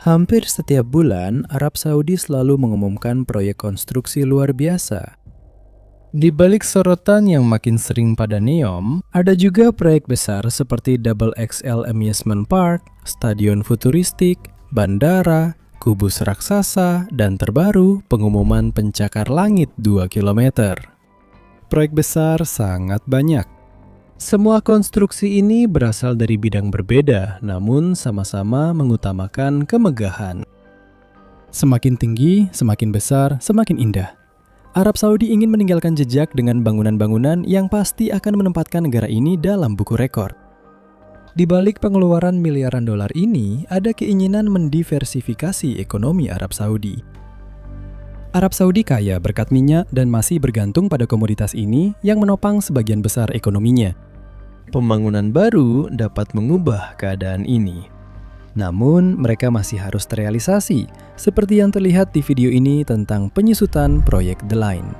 Hampir setiap bulan, Arab Saudi selalu mengumumkan proyek konstruksi luar biasa. Di balik sorotan yang makin sering pada NEOM, ada juga proyek besar seperti Double XL Amusement Park, stadion futuristik, bandara, kubus raksasa, dan terbaru pengumuman pencakar langit 2 km. Proyek besar sangat banyak. Semua konstruksi ini berasal dari bidang berbeda, namun sama-sama mengutamakan kemegahan. Semakin tinggi, semakin besar, semakin indah. Arab Saudi ingin meninggalkan jejak dengan bangunan-bangunan yang pasti akan menempatkan negara ini dalam buku rekor. Di balik pengeluaran miliaran dolar ini, ada keinginan mendiversifikasi ekonomi Arab Saudi. Arab Saudi kaya berkat minyak dan masih bergantung pada komoditas ini yang menopang sebagian besar ekonominya. Pembangunan baru dapat mengubah keadaan ini. Namun, mereka masih harus terrealisasi, seperti yang terlihat di video ini tentang penyusutan proyek The Line.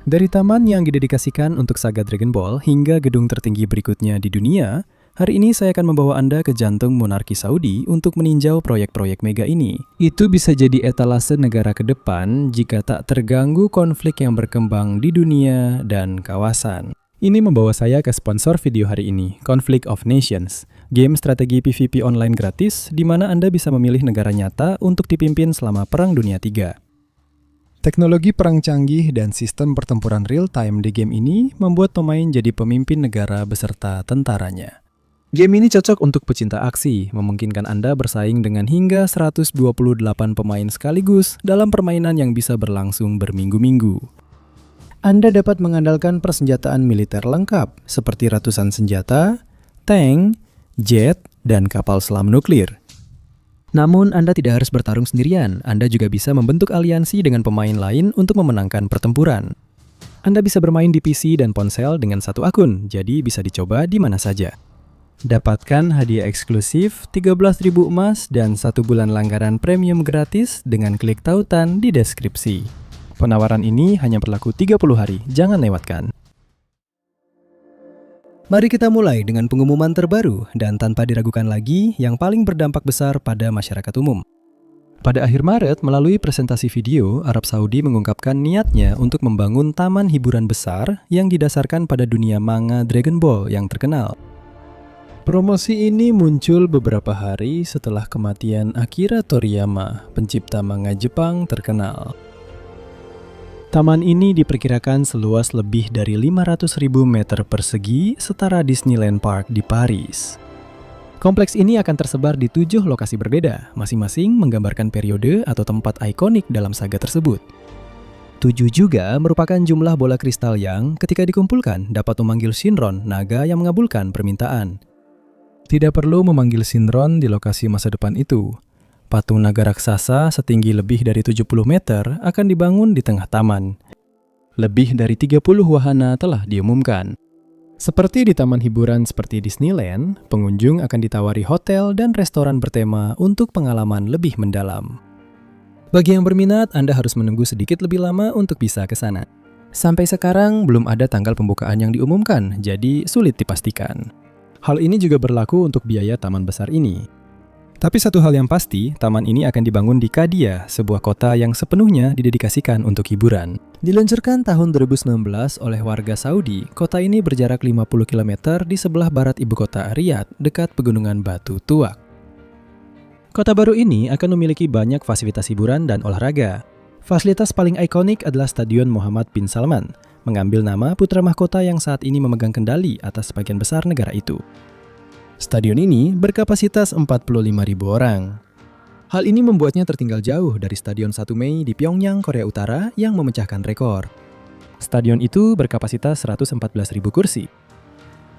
Dari taman yang didedikasikan untuk saga Dragon Ball hingga gedung tertinggi berikutnya di dunia, hari ini saya akan membawa Anda ke jantung monarki Saudi untuk meninjau proyek-proyek mega ini. Itu bisa jadi etalase negara ke depan jika tak terganggu konflik yang berkembang di dunia dan kawasan. Ini membawa saya ke sponsor video hari ini, Conflict of Nations, game strategi PvP online gratis di mana Anda bisa memilih negara nyata untuk dipimpin selama Perang Dunia III. Teknologi perang canggih dan sistem pertempuran real-time di game ini membuat pemain jadi pemimpin negara beserta tentaranya. Game ini cocok untuk pecinta aksi, memungkinkan Anda bersaing dengan hingga 128 pemain sekaligus dalam permainan yang bisa berlangsung berminggu-minggu. Anda dapat mengandalkan persenjataan militer lengkap, seperti ratusan senjata, tank, jet, dan kapal selam nuklir. Namun, Anda tidak harus bertarung sendirian. Anda juga bisa membentuk aliansi dengan pemain lain untuk memenangkan pertempuran. Anda bisa bermain di PC dan ponsel dengan satu akun, jadi bisa dicoba di mana saja. Dapatkan hadiah eksklusif 13.000 emas dan 1 bulan langganan premium gratis dengan klik tautan di deskripsi. Penawaran ini hanya berlaku 30 hari, jangan lewatkan. Mari kita mulai dengan pengumuman terbaru dan tanpa diragukan lagi yang paling berdampak besar pada masyarakat umum. Pada akhir Maret, melalui presentasi video, Arab Saudi mengungkapkan niatnya untuk membangun taman hiburan besar yang didasarkan pada dunia manga Dragon Ball yang terkenal. Promosi ini muncul beberapa hari setelah kematian Akira Toriyama, pencipta manga Jepang terkenal. Taman ini diperkirakan seluas lebih dari 500.000 meter persegi setara Disneyland Park di Paris. Kompleks ini akan tersebar di 7 lokasi berbeda, masing-masing menggambarkan periode atau tempat ikonik dalam saga tersebut. 7 juga merupakan jumlah bola kristal yang, ketika dikumpulkan, dapat memanggil Shinron, naga yang mengabulkan permintaan. Tidak perlu memanggil Shinron di lokasi masa depan itu. Patung naga raksasa setinggi lebih dari 70 meter akan dibangun di tengah taman. Lebih dari 30 wahana telah diumumkan. Seperti di taman hiburan seperti Disneyland, pengunjung akan ditawari hotel dan restoran bertema untuk pengalaman lebih mendalam. Bagi yang berminat, Anda harus menunggu sedikit lebih lama untuk bisa ke sana. Sampai sekarang, belum ada tanggal pembukaan yang diumumkan, jadi sulit dipastikan. Hal ini juga berlaku untuk biaya taman besar ini. Tapi satu hal yang pasti, taman ini akan dibangun di Qadiyah, sebuah kota yang sepenuhnya didedikasikan untuk hiburan. Diluncurkan tahun 2019 oleh warga Saudi, kota ini berjarak 50 km di sebelah barat ibu kota Riyadh, dekat pegunungan Batu Tuak. Kota baru ini akan memiliki banyak fasilitas hiburan dan olahraga. Fasilitas paling ikonik adalah Stadion Muhammad bin Salman, mengambil nama putra mahkota yang saat ini memegang kendali atas sebagian besar negara itu. Stadion ini berkapasitas 45.000 orang. Hal ini membuatnya tertinggal jauh dari Stadion 1 Mei di Pyongyang, Korea Utara yang memecahkan rekor. Stadion itu berkapasitas 114.000 kursi.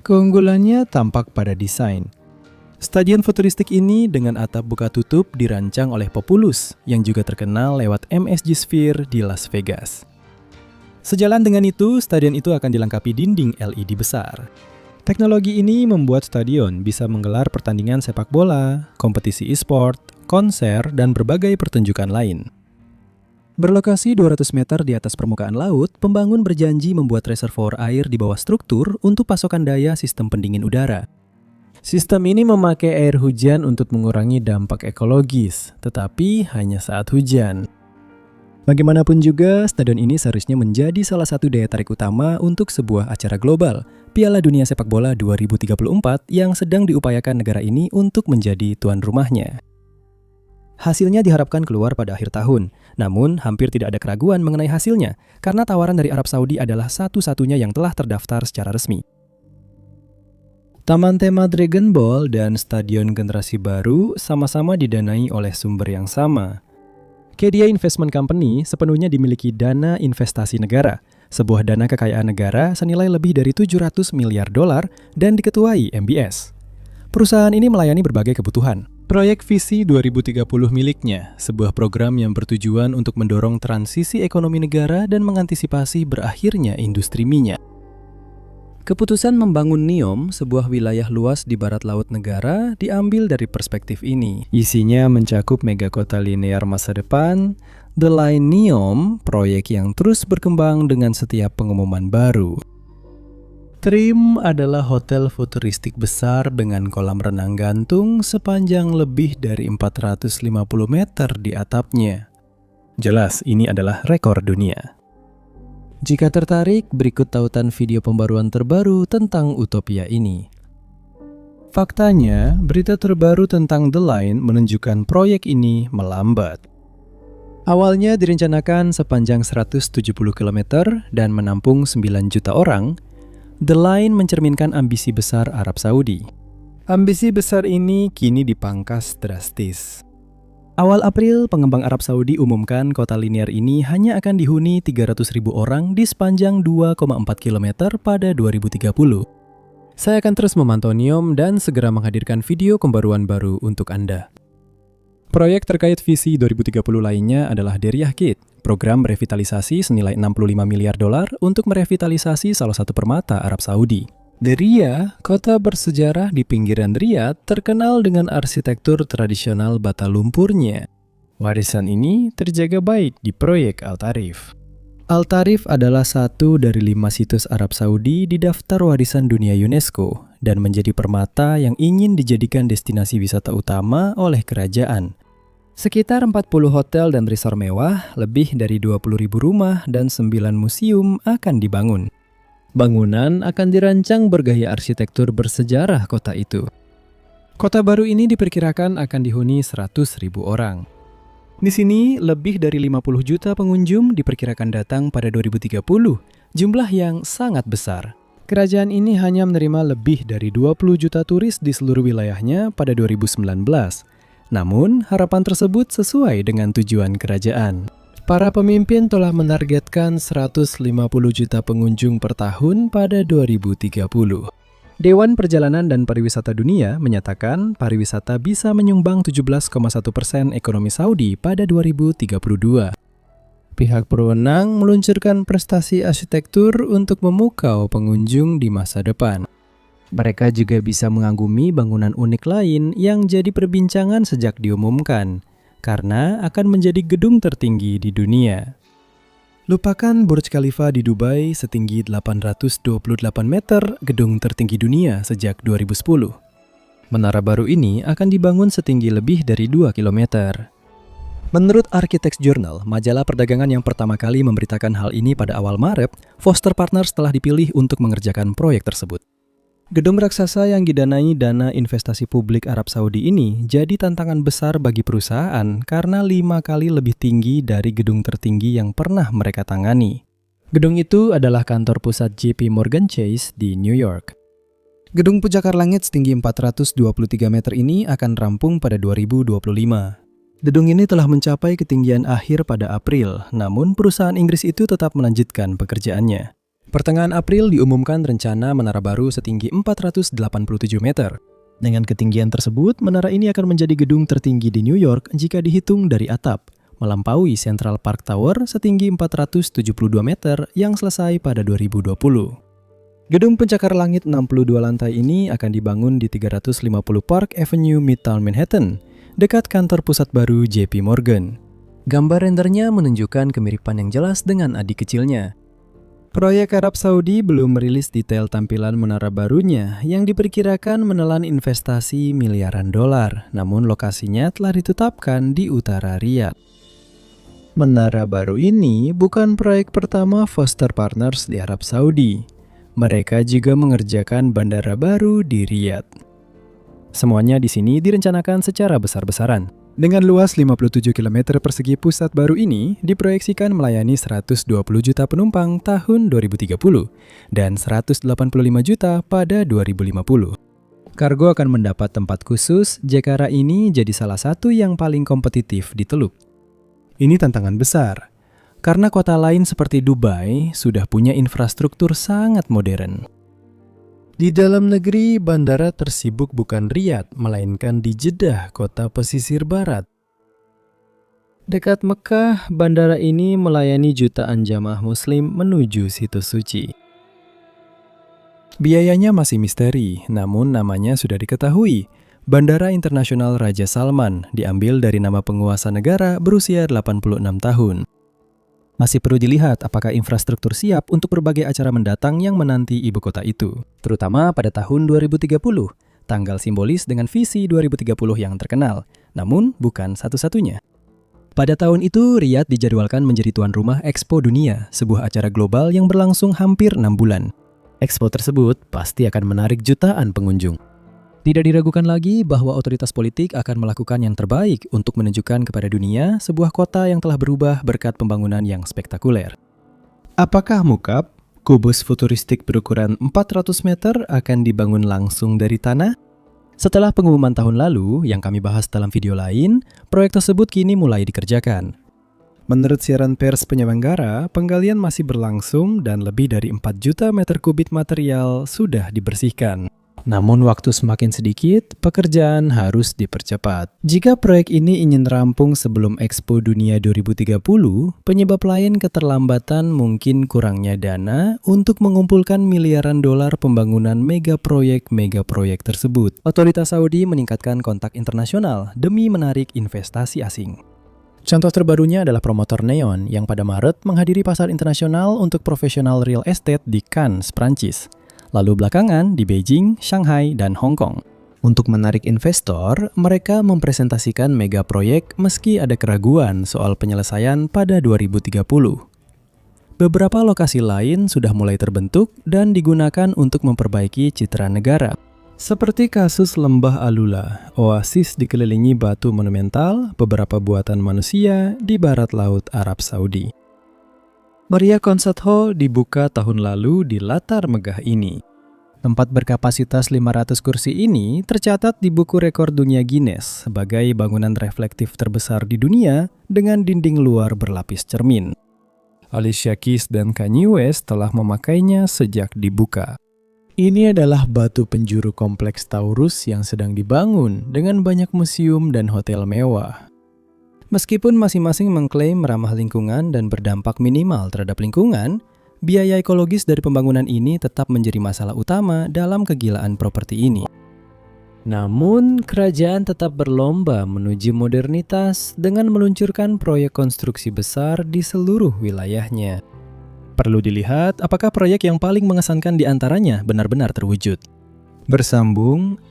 Keunggulannya tampak pada desain. Stadion futuristik ini dengan atap buka tutup dirancang oleh Populous yang juga terkenal lewat MSG Sphere di Las Vegas. Sejalan dengan itu, stadion itu akan dilengkapi dinding LED besar. Teknologi ini membuat stadion bisa menggelar pertandingan sepak bola, kompetisi e-sport, konser, dan berbagai pertunjukan lain. Berlokasi 200 meter di atas permukaan laut, pembangun berjanji membuat reservoir air di bawah struktur untuk pasokan daya sistem pendingin udara. Sistem ini memakai air hujan untuk mengurangi dampak ekologis, tetapi hanya saat hujan. Bagaimanapun juga, stadion ini seharusnya menjadi salah satu daya tarik utama untuk sebuah acara global, Piala Dunia Sepak Bola 2034 yang sedang diupayakan negara ini untuk menjadi tuan rumahnya. Hasilnya diharapkan keluar pada akhir tahun, namun hampir tidak ada keraguan mengenai hasilnya, karena tawaran dari Arab Saudi adalah satu-satunya yang telah terdaftar secara resmi. Taman tema Dragon Ball dan Stadion Generasi Baru sama-sama didanai oleh sumber yang sama. KDA Investment Company sepenuhnya dimiliki dana investasi negara, sebuah dana kekayaan negara senilai lebih dari 700 miliar dolar dan diketuai MBS. Perusahaan ini melayani berbagai kebutuhan. Proyek Visi 2030 miliknya, sebuah program yang bertujuan untuk mendorong transisi ekonomi negara dan mengantisipasi berakhirnya industri minyak. Keputusan membangun NEOM, sebuah wilayah luas di barat laut negara, diambil dari perspektif ini. Isinya mencakup megakota linear masa depan, The Line NEOM, proyek yang terus berkembang dengan setiap pengumuman baru. TRIM adalah hotel futuristik besar dengan kolam renang gantung sepanjang lebih dari 450 meter di atapnya. Jelas, ini adalah rekor dunia. Jika tertarik, berikut tautan video pembaruan terbaru tentang utopia ini. Faktanya, berita terbaru tentang The Line menunjukkan proyek ini melambat. Awalnya direncanakan sepanjang 170 km dan menampung 9 juta orang, The Line mencerminkan ambisi besar Arab Saudi. Ambisi besar ini kini dipangkas drastis. Awal April, pengembang Arab Saudi umumkan kota linear ini hanya akan dihuni 300.000 orang di sepanjang 2,4 km pada 2030. Saya akan terus memantau NEOM dan segera menghadirkan video pembaruan baru untuk Anda. Proyek terkait visi 2030 lainnya adalah Deryah Gate, program revitalisasi senilai 65 miliar dolar untuk merevitalisasi salah satu permata Arab Saudi. Deryah, kota bersejarah di pinggiran Riyadh, terkenal dengan arsitektur tradisional bata lumpurnya. Warisan ini terjaga baik di proyek Al-Tarif. Al-Tarif adalah satu dari 5 situs Arab Saudi di daftar warisan dunia UNESCO dan menjadi permata yang ingin dijadikan destinasi wisata utama oleh kerajaan. Sekitar 40 hotel dan resort mewah, lebih dari 20.000 rumah, dan 9 museum akan dibangun. Bangunan akan dirancang bergaya arsitektur bersejarah kota itu. Kota baru ini diperkirakan akan dihuni 100.000 orang. Di sini, lebih dari 50 juta pengunjung diperkirakan datang pada 2030, jumlah yang sangat besar. Kerajaan ini hanya menerima lebih dari 20 juta turis di seluruh wilayahnya pada 2019. Namun, harapan tersebut sesuai dengan tujuan kerajaan. Para pemimpin telah menargetkan 150 juta pengunjung per tahun pada 2030. Dewan Perjalanan dan Pariwisata Dunia menyatakan pariwisata bisa menyumbang 17,1% ekonomi Saudi pada 2032. Pihak berwenang meluncurkan prestasi arsitektur untuk memukau pengunjung di masa depan. Mereka juga bisa mengagumi bangunan unik lain yang jadi perbincangan sejak diumumkan, karena akan menjadi gedung tertinggi di dunia. Lupakan Burj Khalifa di Dubai setinggi 828 meter, gedung tertinggi dunia sejak 2010. Menara baru ini akan dibangun setinggi lebih dari 2 km. Menurut Architects Journal, majalah perdagangan yang pertama kali memberitakan hal ini pada awal Maret, Foster Partners telah dipilih untuk mengerjakan proyek tersebut. Gedung raksasa yang didanai dana investasi publik Arab Saudi ini jadi tantangan besar bagi perusahaan karena 5 kali lebih tinggi dari gedung tertinggi yang pernah mereka tangani. Gedung itu adalah kantor pusat JP Morgan Chase di New York. Gedung pencakar langit setinggi 423 meter ini akan rampung pada 2025. Gedung ini telah mencapai ketinggian akhir pada April, namun perusahaan Inggris itu tetap melanjutkan pekerjaannya. Pertengahan April diumumkan rencana menara baru setinggi 487 meter. Dengan ketinggian tersebut, menara ini akan menjadi gedung tertinggi di New York jika dihitung dari atap, melampaui Central Park Tower setinggi 472 meter yang selesai pada 2020. Gedung pencakar langit 62 lantai ini akan dibangun di 350 Park Avenue, Midtown Manhattan, dekat kantor pusat baru JP Morgan. Gambar rendernya menunjukkan kemiripan yang jelas dengan adik kecilnya. Proyek Arab Saudi belum merilis detail tampilan menara barunya yang diperkirakan menelan investasi miliaran dolar, namun lokasinya telah ditetapkan di utara Riyadh. Menara baru ini bukan proyek pertama Foster Partners di Arab Saudi. Mereka juga mengerjakan bandara baru di Riyadh. Semuanya di sini direncanakan secara besar-besaran. Dengan luas 57 km persegi, pusat baru ini diproyeksikan melayani 120 juta penumpang tahun 2030 dan 185 juta pada 2050. Kargo akan mendapat tempat khusus, Jakarta ini jadi salah satu yang paling kompetitif di Teluk. Ini tantangan besar, karena kota lain seperti Dubai sudah punya infrastruktur sangat modern. Di dalam negeri, bandara tersibuk bukan Riyadh, melainkan di Jeddah, kota pesisir barat. Dekat Mekah, bandara ini melayani jutaan jamaah muslim menuju situs suci. Biayanya masih misteri, namun namanya sudah diketahui. Bandara Internasional Raja Salman diambil dari nama penguasa negara berusia 86 tahun. Masih perlu dilihat apakah infrastruktur siap untuk berbagai acara mendatang yang menanti ibu kota itu, terutama pada tahun 2030, tanggal simbolis dengan visi 2030 yang terkenal, namun bukan satu-satunya. Pada tahun itu, Riyadh dijadwalkan menjadi tuan rumah Expo Dunia, sebuah acara global yang berlangsung hampir 6 bulan. Expo tersebut pasti akan menarik jutaan pengunjung. Tidak diragukan lagi bahwa otoritas politik akan melakukan yang terbaik untuk menunjukkan kepada dunia sebuah kota yang telah berubah berkat pembangunan yang spektakuler. Apakah Mukab, kubus futuristik berukuran 400 meter akan dibangun langsung dari tanah? Setelah pengumuman tahun lalu yang kami bahas dalam video lain, proyek tersebut kini mulai dikerjakan. Menurut siaran pers penyelenggara, penggalian masih berlangsung dan lebih dari 4 juta meter kubik material sudah dibersihkan. Namun waktu semakin sedikit, pekerjaan harus dipercepat. Jika proyek ini ingin rampung sebelum Expo Dunia 2030, penyebab lain keterlambatan mungkin kurangnya dana untuk mengumpulkan miliaran dolar pembangunan megaproyek tersebut. Otoritas Saudi meningkatkan kontak internasional demi menarik investasi asing. Contoh terbarunya adalah promotor Neon yang pada Maret menghadiri pasar internasional untuk profesional real estate di Cannes, Prancis. Lalu belakangan di Beijing, Shanghai, dan Hong Kong. Untuk menarik investor, mereka mempresentasikan mega proyek meski ada keraguan soal penyelesaian pada 2030. Beberapa lokasi lain sudah mulai terbentuk dan digunakan untuk memperbaiki citra negara. Seperti kasus Lembah Alula, oasis dikelilingi batu monumental, beberapa buatan manusia di barat laut Arab Saudi. Maria Concert Hall dibuka tahun lalu di latar megah ini. Tempat berkapasitas 500 kursi ini tercatat di buku rekor dunia Guinness sebagai bangunan reflektif terbesar di dunia dengan dinding luar berlapis cermin. Alicia Keys dan Kanye West telah memakainya sejak dibuka. Ini adalah batu penjuru kompleks Taurus yang sedang dibangun dengan banyak museum dan hotel mewah. Meskipun masing-masing mengklaim ramah lingkungan dan berdampak minimal terhadap lingkungan, biaya ekologis dari pembangunan ini tetap menjadi masalah utama dalam kegilaan properti ini. Namun, kerajaan tetap berlomba menuju modernitas dengan meluncurkan proyek konstruksi besar di seluruh wilayahnya. Perlu dilihat apakah proyek yang paling mengesankan di antaranya benar-benar terwujud. Bersambung.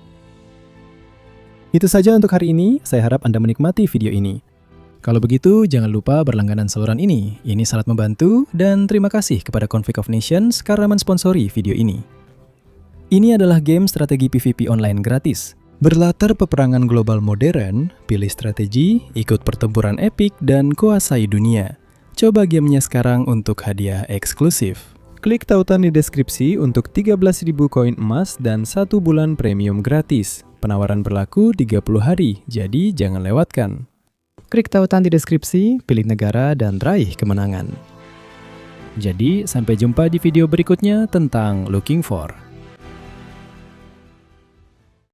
Itu saja untuk hari ini, saya harap Anda menikmati video ini. Kalau begitu, jangan lupa berlangganan saluran ini. Ini sangat membantu, dan terima kasih kepada Conflict of Nations karena mensponsori video ini. Ini adalah game strategi PvP online gratis. Berlatar peperangan global modern, pilih strategi, ikut pertempuran epik, dan kuasai dunia. Coba gamenya sekarang untuk hadiah eksklusif. Klik tautan di deskripsi untuk 13.000 koin emas dan 1 bulan premium gratis. Penawaran berlaku 30 hari, jadi jangan lewatkan. Klik tautan di deskripsi, pilih negara, dan raih kemenangan. Jadi, sampai jumpa di video berikutnya tentang Looking For.